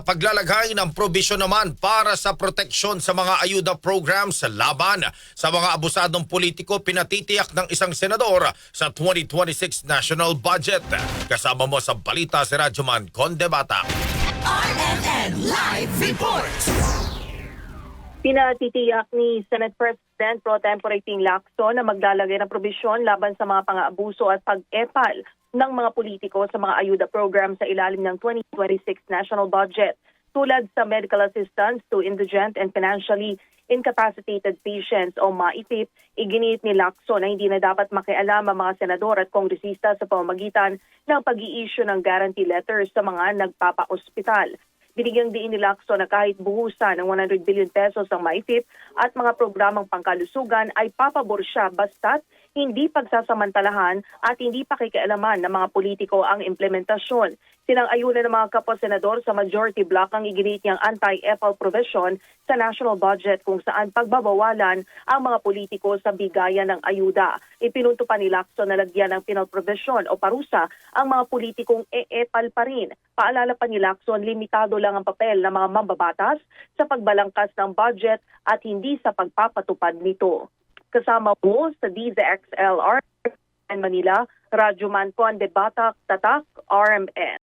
paglalagay ng probisyon naman para sa proteksyon sa mga ayuda programs sa laban sa mga abusadong politiko pinatitiyak ng isang senador sa 2026 national budget. Kasama mo sa balita si Radyoman Conde Bata. RMN Live Report. Pinatitiyak ni Senate President Pro Tempore Ting Lacson na maglalagay ng probisyon laban sa mga pang-aabuso at pag-epal ng mga politiko sa mga ayuda program sa ilalim ng 2026 national budget, tulad sa medical assistance to indigent and financially incapacitated patients o MAIPIP. Iginiit ni Lacson na hindi na dapat makialam ang mga senador at kongresista sa pamamagitan ng pag-i-issue ng guarantee letters sa mga nagpapa-ospital. Binigyang diin ni Lacson na kahit buhusan ng 100 billion pesos ang MAIPIP at mga programang pangkalusugan ay papabor siya basta't hindi pagsasamantalahan at hindi pakikialaman ng mga politiko ang implementasyon. Sinang-ayunan ng mga kapwa-senador sa majority bloc ang iginiit niyang anti-EPAL provision sa national budget kung saan pagbabawalan ang mga politiko sa bigayan ng ayuda. Ipinunto pa ni Lacson na lagyan ng penal provision o parusa ang mga politikong e-EPAL pa rin. Paalala pa ni Lacson, limitado lang ang papel ng mga mambabatas sa pagbalangkas ng budget at hindi sa pagpapatupad nito. Kasama mo sa DZXL Manila, Radyoman Conde Bata, Tatak, RMN.